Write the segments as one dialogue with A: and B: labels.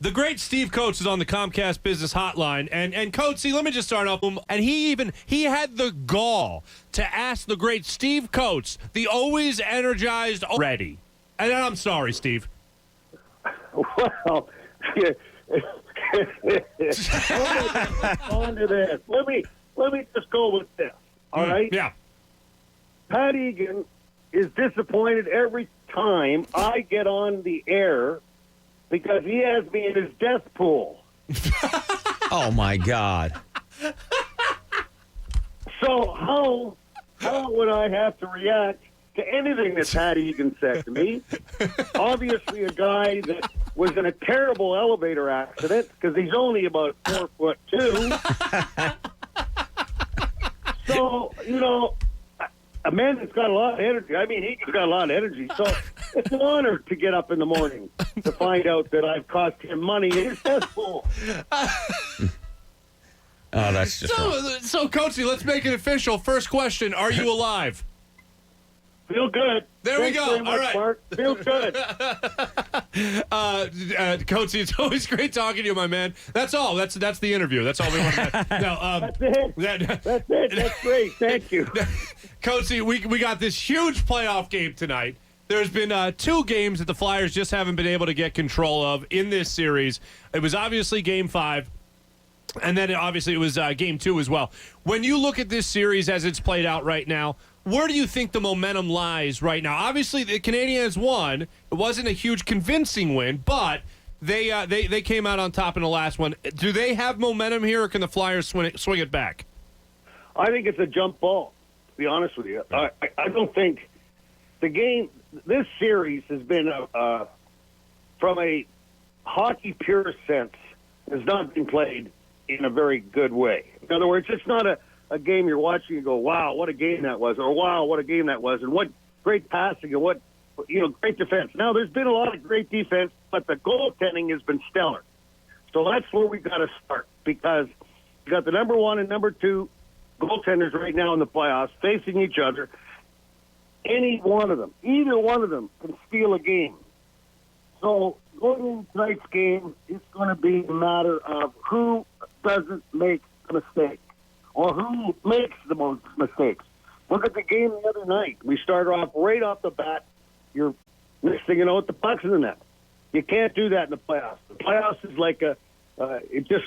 A: The great Steve Coates is on the Comcast Business Hotline, and Coatesy, let me just start off. And he had the gall to ask the great Steve Coates, the always energized, ready. And I'm sorry, Steve.
B: Well, yeah. On to this. Let me just go with this. All right.
A: Yeah.
B: Pat Egan is disappointed every time I get on the air because he has me in his death pool.
C: Oh my God.
B: So how would I have to react to anything that Pat Egan said to me? Obviously, a guy that was in a terrible elevator accident because he's only about 4'2". So, a man that's got a lot of energy. I mean, he's got a lot of energy. So it's an honor to get up in the morning to find out that I've cost him money in his death pool.
C: Oh, that's just
A: So, Coatesy, let's make it official. First question: are you alive?
B: Feel good.
A: There
B: Thanks
A: we go.
B: very much,
A: All right.
B: Mark. Feel good.
A: Coatesy, it's always great talking to you, my man. That's all. That's the interview. That's all we want to know.
B: That's it. That's it. That's great. Thank you.
A: Coatesy, we got this huge playoff game tonight. There's been 2 games that the Flyers just haven't been able to get control of in this series. It was obviously Game 5, and then obviously it was Game 2 as well. When you look at this series as it's played out right now, where do you think the momentum lies right now? Obviously, the Canadiens won. It wasn't a huge convincing win, but they came out on top in the last one. Do they have momentum here, or can the Flyers swing it back?
B: I think it's a jump ball, to be honest with you. I don't think the game, this series has been, from a hockey pure sense, has not been played in a very good way. In other words, it's not a game you're watching and go, wow, what a game that was, or wow, what a game that was, and what great passing and what, great defense. Now, there's been a lot of great defense, but the goaltending has been stellar. So that's where we got to start, because you got the number 1 and number 2 goaltenders right now in the playoffs facing each other. Any one of them, either one of them can steal a game. So going into tonight's game, it's going to be a matter of who doesn't make a mistake, or who makes the most mistakes. Look at the game the other night. We started off right off the bat. You're next thing you know, the puck's in the net. You can't do that in the playoffs. The playoffs is like it just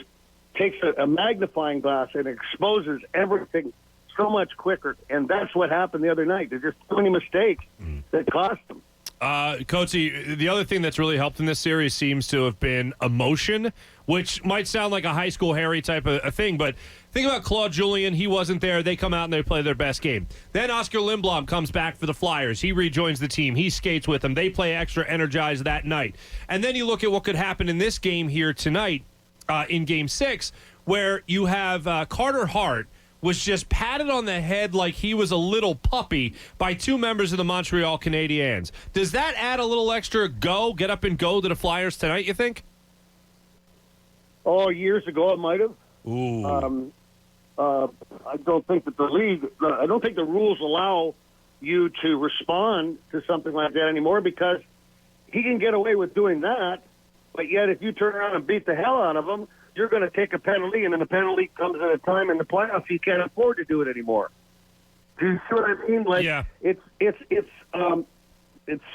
B: takes a magnifying glass and exposes everything so much quicker. And that's what happened the other night. There's just so many mistakes that cost them.
A: Coatesy, the other thing that's really helped in this series seems to have been emotion, which might sound like a high school Harry type of a thing, but think about Claude Julien. He wasn't there. They come out and they play their best game. Then Oscar Lindblom comes back for the Flyers. He rejoins the team. He skates with them. They play extra energized that night. And then you look at what could happen in this game here tonight in Game 6, where you have Carter Hart was just patted on the head like he was a little puppy by 2 members of the Montreal Canadiens. Does that add a little extra get up and go to the Flyers tonight, you think?
B: Oh, years ago it might have.
A: Ooh.
B: I don't think that I don't think the rules allow you to respond to something like that anymore, because he can get away with doing that, but yet if you turn around and beat the hell out of him, you're going to take a penalty, and then the penalty comes at a time in the playoffs you can't afford to do it anymore. Do you see what I mean? Like,
A: yeah.
B: It's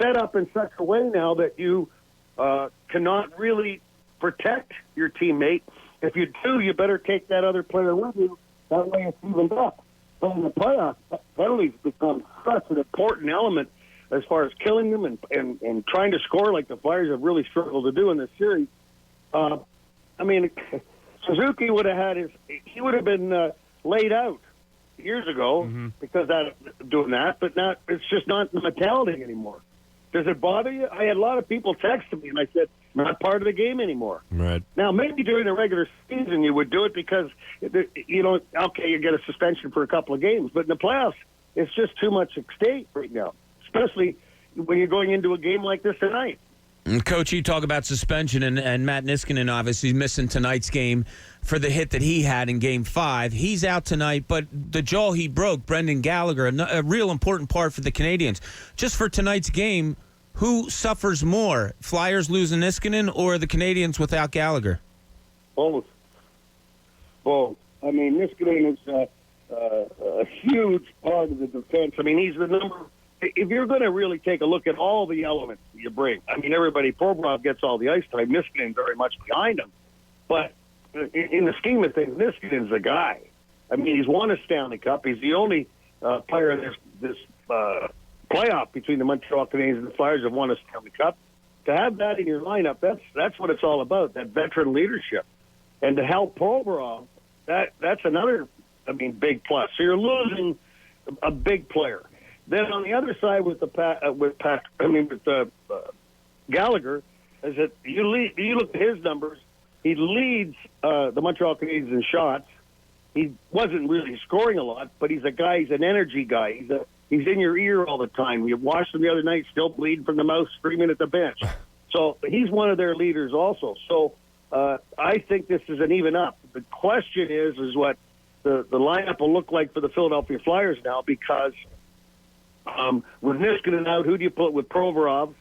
B: set up in such a way now that you cannot really protect your teammate. If you do, you better take that other player with you. That way it's evened up. But in the playoffs, penalties become such an important element as far as killing them and trying to score like the Flyers have really struggled to do in this series. I mean, Suzuki would have been laid out years ago because of doing that, but now it's just not the mentality anymore. Does it bother you? I had a lot of people texting me, and I said, not part of the game anymore.
A: Right.
B: Now, maybe during the regular season you would do it because, okay, you get a suspension for a couple of games, but in the playoffs, it's just too much at stake right now, especially when you're going into a game like this tonight.
C: And Coach, you talk about suspension, and Matt Niskanen obviously missing tonight's game for the hit that he had in Game 5. He's out tonight, but the jaw he broke, Brendan Gallagher, a real important part for the Canadiens. Just for tonight's game, who suffers more, Flyers losing Niskanen or the Canadians without Gallagher?
B: Both. I mean, Niskanen is a huge part of the defense. I mean, he's the number. If you're going to really take a look at all the elements you bring, I mean, everybody, Provorov gets all the ice time. Niskanen very much behind him. But in the scheme of things, Niskanen's the guy. I mean, he's won a Stanley Cup. He's the only player in this playoff between the Montreal Canadiens and the Flyers have won a Stanley Cup. To have that in your lineup, that's what it's all about, that veteran leadership. And to help Provorov, that's another, big plus. So you're losing a big player. Then on the other side with Gallagher, is that you look at his numbers. He leads the Montreal Canadiens in shots. He wasn't really scoring a lot, but he's a guy. He's an energy guy. He's in your ear all the time. We watched him the other night, still bleeding from the mouth, screaming at the bench. So he's one of their leaders also. So I think this is an even up. The question is what the lineup will look like for the Philadelphia Flyers now, because with Niskanen out, who do you put with Provorov?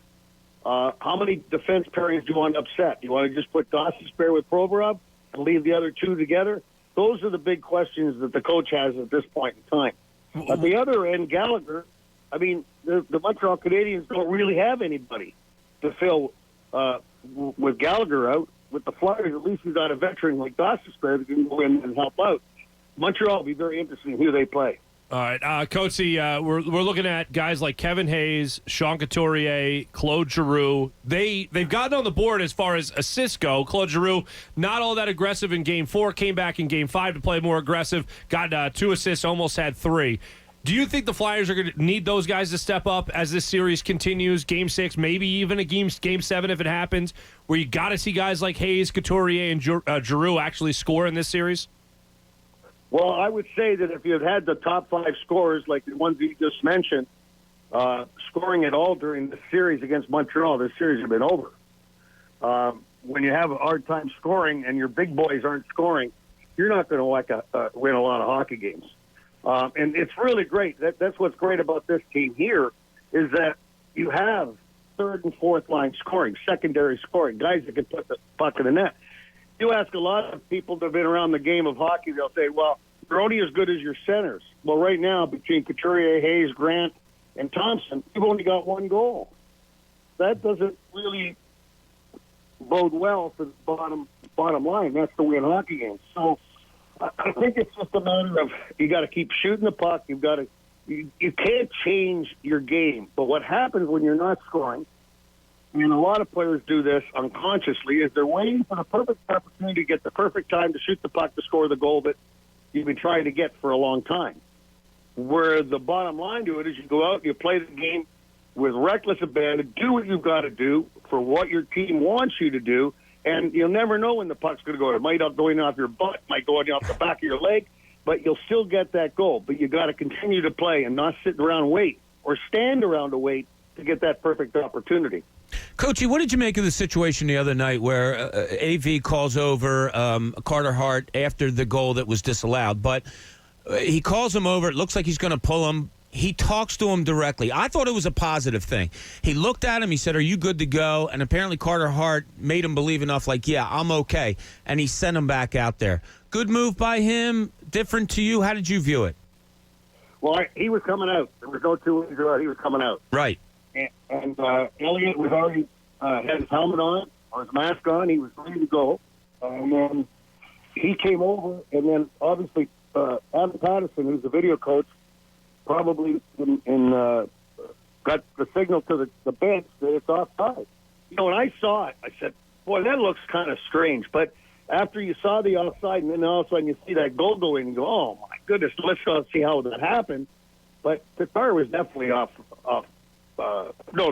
B: How many defense pairings do you want to upset? Do you want to just put Dawson's pair with Provorov and leave the other two together? Those are the big questions that the coach has at this point in time. At the other end, Gallagher, the Montreal Canadiens don't really have anybody to fill with Gallagher out. With the Flyers, at least we've got a veteran like Dawson's pair that can go in and help out. Montreal will be very interesting who they play.
A: All right, Coatsy, we're looking at guys like Kevin Hayes, Sean Couturier, Claude Giroux. They've gotten on the board as far as assists go. Claude Giroux, not all that aggressive in Game 4, came back in Game 5 to play more aggressive, got 2 assists, almost had 3. Do you think the Flyers are going to need those guys to step up as this series continues? Game 6, maybe even a Game 7 if it happens, where you got to see guys like Hayes, Couturier, and Giroux actually score in this series?
B: Well, I would say that if you had the top 5 scorers, like the ones you just mentioned, scoring at all during the series against Montreal, this series would have been over. When you have a hard time scoring and your big boys aren't scoring, you're not going to win a lot of hockey games. And it's really great. That's what's great about this team here, is that you have third and fourth line scoring, secondary scoring, guys that can put the puck in the net. You ask a lot of people that have been around the game of hockey, they'll say, well, you're only as good as your centers. Well, right now, between Couturier, Hayes, Grant, and Thompson, you've only got 1 goal. That doesn't really bode well for the bottom line. That's to win hockey games. So I think it's just a matter of you got to keep shooting the puck. You can't change your game. But what happens when you're not scoring, and a lot of players do this unconsciously, is they're waiting for the perfect opportunity to get the perfect time to shoot the puck to score the goal that you've been trying to get for a long time. Where the bottom line to it is you go out, you play the game with reckless abandon, do what you've got to do for what your team wants you to do, and you'll never know when the puck's going to go. It might not go in off your butt, might go in off the back of your leg, but you'll still get that goal. But you got to continue to play and not sit around and wait or stand around to wait to get that perfect opportunity.
C: Coachy, what did you make of the situation the other night where AV calls over Carter Hart after the goal that was disallowed? But he calls him over. It looks like he's going to pull him. He talks to him directly. I thought it was a positive thing. He looked at him. He said, "Are you good to go?" And apparently Carter Hart made him believe enough, like, "Yeah, I'm okay." And he sent him back out there. Good move by him. Different to you. How did you view it?
B: Well, he was coming out. There was no 2 ways about it. He was coming out.
C: Right.
B: And Elliott was already had his helmet on or his mask on. He was ready to go. And then he came over, and then obviously Adam Patterson, who's the video coach, probably got the signal to the bench that it's offside. When I saw it, I said, boy, that looks kind of strange. But after you saw the offside, and then all of a sudden you see that goal go in, and you go, oh, my goodness, let's go see how that happened. But Tatar was definitely off.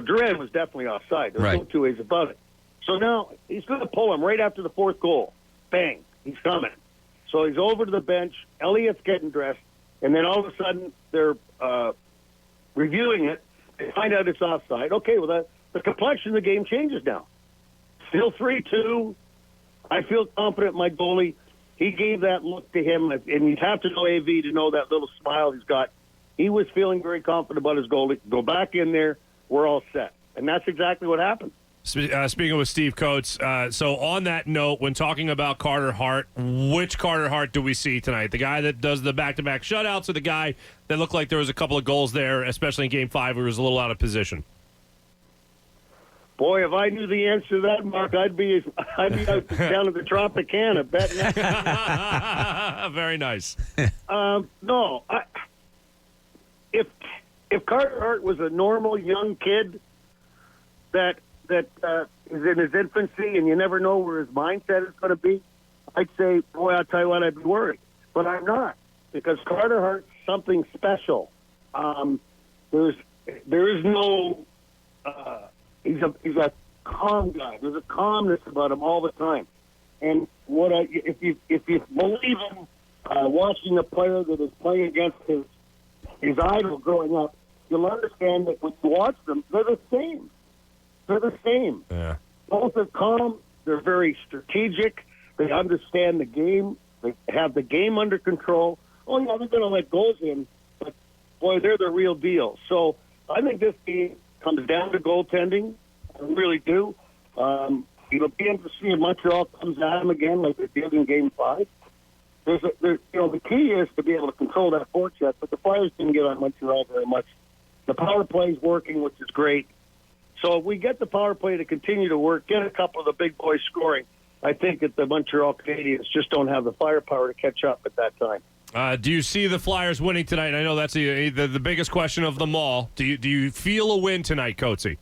B: Duran was definitely offside. There's no 2 ways about it. So now he's going to pull him right after the 4th goal. Bang, he's coming. So he's over to the bench. Elliott's getting dressed. And then all of a sudden they're reviewing it. They find out it's offside. Okay, well, the complexion of the game changes now. Still 3-2. I feel confident in my goalie. He gave that look to him, and you'd have to know AV to know that little smile he's got. He was feeling very confident about his goalie. Go back in there. We're all set. And that's exactly what happened.
A: Speaking with Steve Coates, so on that note, when talking about Carter Hart, which Carter Hart do we see tonight? The guy that does the back-to-back shutouts, or the guy that looked like there was a couple of goals there, especially in Game 5, where he was a little out of position?
B: Boy, if I knew the answer to that, Mark, I'd be out down at the Tropicana betting that.
A: Very nice.
B: No, if Carter Hart was a normal young kid that is in his infancy and you never know where his mindset is going to be, I'd say, boy, I'll tell you what, I'd be worried. But I'm not, because Carter Hart's something special. There is no. He's a calm guy. There's a calmness about him all the time. And if you believe in watching a player that is playing against his idol growing up, you'll understand that when you watch them, they're the same. They're the same.
A: Yeah.
B: Both are calm. They're very strategic. They understand the game. They have the game under control. Oh, yeah, they're going to let goals in, but, boy, they're the real deal. So I think this game comes down to goaltending. I really do. It'll be interesting to see if Montreal comes at him again like they did in Game 5. The key is to be able to control that forecheck, but the Flyers didn't get on Montreal very much. The power play is working, which is great. So if we get the power play to continue to work, get a couple of the big boys scoring, I think that the Montreal Canadiens just don't have the firepower to catch up at that time.
A: Do you see the Flyers winning tonight? I know that's the biggest question of them all. Do you feel a win tonight, Coatsy?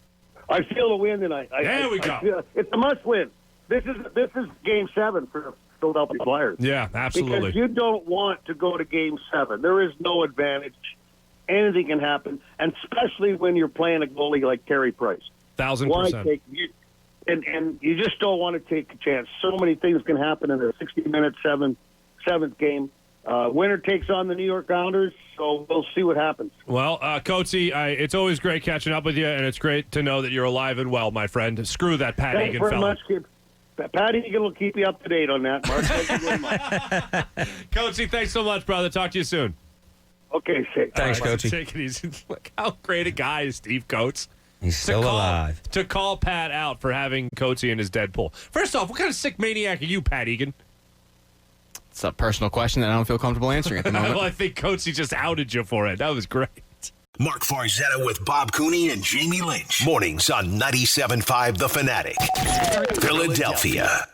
B: I feel a win tonight.
A: There we go.
B: It's a must-win. This is Game 7 for the Philadelphia Flyers.
A: Yeah, absolutely.
B: Because you don't want to go to Game 7. There is no advantage. Anything can happen, and especially when you're playing a goalie like Carey Price.
A: 1,000%.
B: And you just don't want to take a chance. So many things can happen in a 60-minute seventh game. Winner takes on the New York Islanders, so we'll see what happens.
A: Well, Coatsy, it's always great catching up with you, and it's great to know that you're alive and well, my friend. Screw that Pat
B: Thanks
A: Egan
B: very
A: fella.
B: much. Pat Egan will keep you up to date on that, Mark. Thank you very much.
A: Coatsy, thanks so much, brother. Talk to you soon.
B: Okay, safe.
C: Thanks,
A: All right,
C: Coachy.
A: Take it easy. Look how great a guy is Steve Coates.
C: He's still alive.
A: To call Pat out for having Coatsy in his Deadpool. First off, what kind of sick maniac are you, Pat Egan?
D: It's a personal question that I don't feel comfortable answering at the moment.
A: Well, I think Coatsy just outed you for it. That was great.
E: Mark Farzetta with Bob Cooney and Jamie Lynch. Mornings on 97.5 The Fanatic. Philadelphia.